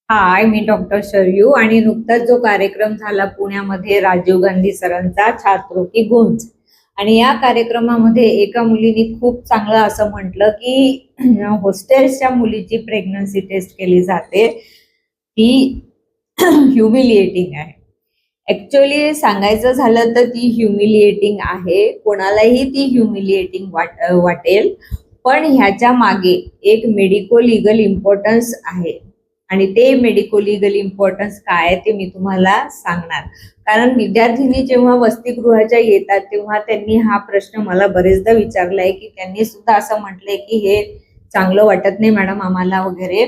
हाय, मी doctor Sharayu आणि नुकताच जो कार्यक्रम झाला पुण्यामध्ये राजीव गांधी सरांचा छात्रों की गूंज आणि या कार्यक्रमामध्ये एका मुलीने खूप चांगलं असं म्हटलं की हॉस्टेलच्या मुलीची प्रेग्नन्सी टेस्ट केली जाते ती ह्युमिलिएटिंग आहे. ऍक्च्युअली सांगायचं झालं तर ती ह्युमिलिएटिंग आहे, कोणालाही ती ह्युमिलिएटिंग वाटेल, पण ह्याच्या मागे एक मेडिको लिगल इम्पॉर्टन्स आहे आणि ते मेडिको लिगल इम्पॉर्टन्स काय ते मी तुम्हाला सांगणार. कारण विद्यार्थिनी जेव्हा वसतिगृहाच्या येतात तेव्हा त्यांनी हा प्रश्न मला बरेचदा विचारलाय की त्यांनी सुद्धा असं म्हटलंय की हे चांगलं वाटत नाही मॅडम आम्हाला वगैरे.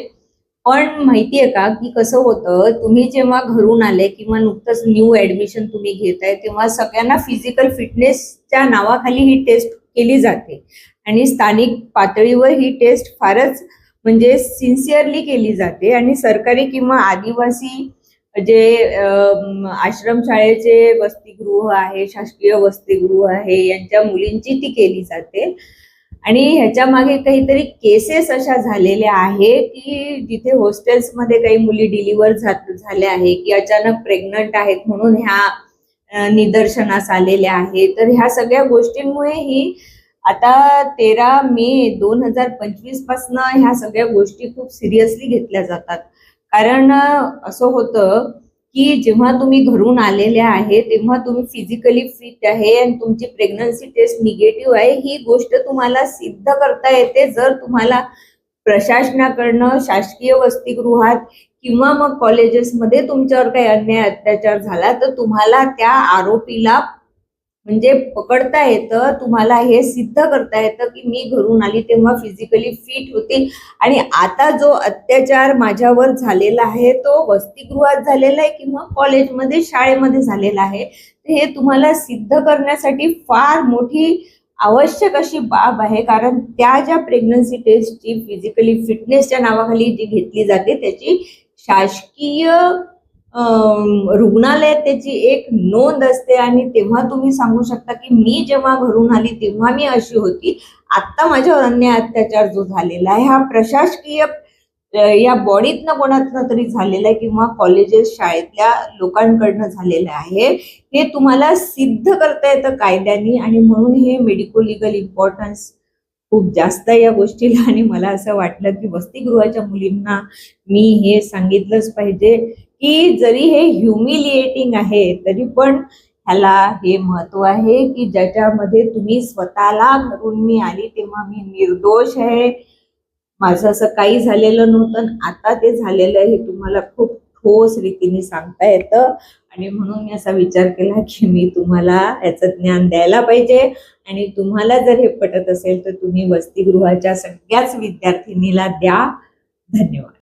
पण माहितीये का की कसं होतं, तुम्ही जेव्हा घरून आले किंवा नुकतंच न्यू ऍडमिशन तुम्ही घेताय तेव्हा सगळ्यांना फिजिकल फिटनेसच्या नावाखाली ही टेस्ट केली जाते आणि स्थानिक पातळीवर ही टेस्ट फारच म्हणजे सिन्सिअरली केली जाते आणि सरकारी किंवा आदिवासी जे आश्रमशाळेचे वसतिगृह आहे, शासकीय वसतिगृह आहे, यांच्या मुलींची ती केली जाते. आणि ह्याच्या मागे काहीतरी केसेस अशा झालेल्या आहे की जिथे हॉस्टेल्समध्ये काही मुली डिलिव्हर झाल्या आहे की अचानक प्रेग्नंट आहेत म्हणून ह्या निदर्शनास आलेल्या आहेत. तर ह्या सगळ्या गोष्टींमुळे ही आता 13 मे 2025 पासून ह्या सगळ्या गोष्टी खूप सिरियसली घेतल्या जातात. कारण असं होतं की जेव्हा तुम्ही घरून आलेले आहे तेव्हा तुम्ही फिजिकली फिट आहे आणि तुमची प्रेग्नन्सी टेस्ट निगेटिव्ह आहे ही गोष्ट तुम्हाला सिद्ध करता येते जर तुम्हाला प्रशासनाकडनं शासकीय वसतिगृहात किंवा मग कॉलेजेसमध्ये तुमच्यावर काही अन्याय अत्याचार झाला तर तुम्हाला त्या आरोपीला म्हणजे पकडता येतं, तुम्हाला हे सिद्ध करता येतं की मी घरून आली तेव्हा फिजिकली फिट होती आणि आता जो अत्याचार माझ्यावर झालेला आहे तो वसतिगृहात झालेला आहे किंवा कॉलेजमध्ये शाळेमध्ये झालेला आहे. हे तुम्हाला सिद्ध करण्यासाठी फार मोठी आवश्यक अशी बाब आहे. कारण त्या ज्या प्रेग्नन्सी टेस्टची फिजिकली फिटनेसच्या नावाखाली जी घेतली जाते त्याची शासकीय रुग्णालयात त्याची एक नोंद असते आणि तेव्हा तुम्ही सांगू शकता की मी जेव्हा घरून आली तेव्हा मी अशी होती, आता माझ्यावर अन्याय अत्याचार जो झालेला आहे हा प्रशासकीय या बॉडीतनं कोणातनं तरी झालेला आहे किंवा कॉलेजेस शाळेतल्या लोकांकडनं झालेलं आहे, हे तुम्हाला सिद्ध करता येतं कायद्याने. आणि म्हणून हे मेडिको लिगल इम्पॉर्टन्स खूप जास्त या गोष्टीला आणि मला असं वाटलं की वसतिगृहाच्या मुलींना मी हे सांगितलंच पाहिजे की जरी हे ह्युमिलिएटिंग आहे तरी पण ह्याला हे महत्व आहे की ज्याच्यामध्ये तुम्ही स्वतःला घरून मी आली तेव्हा मी निर्दोष आहे, माझं असं काही झालेलं नव्हतं, आता ते झालेलं आहे हे तुम्हाला खूप ठोस रीतीने सांगता येतं. आणि म्हणून मी असा विचार केला की मी तुम्हाला याचं ज्ञान द्यायला पाहिजे. आणि तुम्हाला जर हे पटत असेल तर तुम्ही वसतिगृहाच्या सगळ्याच विद्यार्थिनीला द्या. धन्यवाद.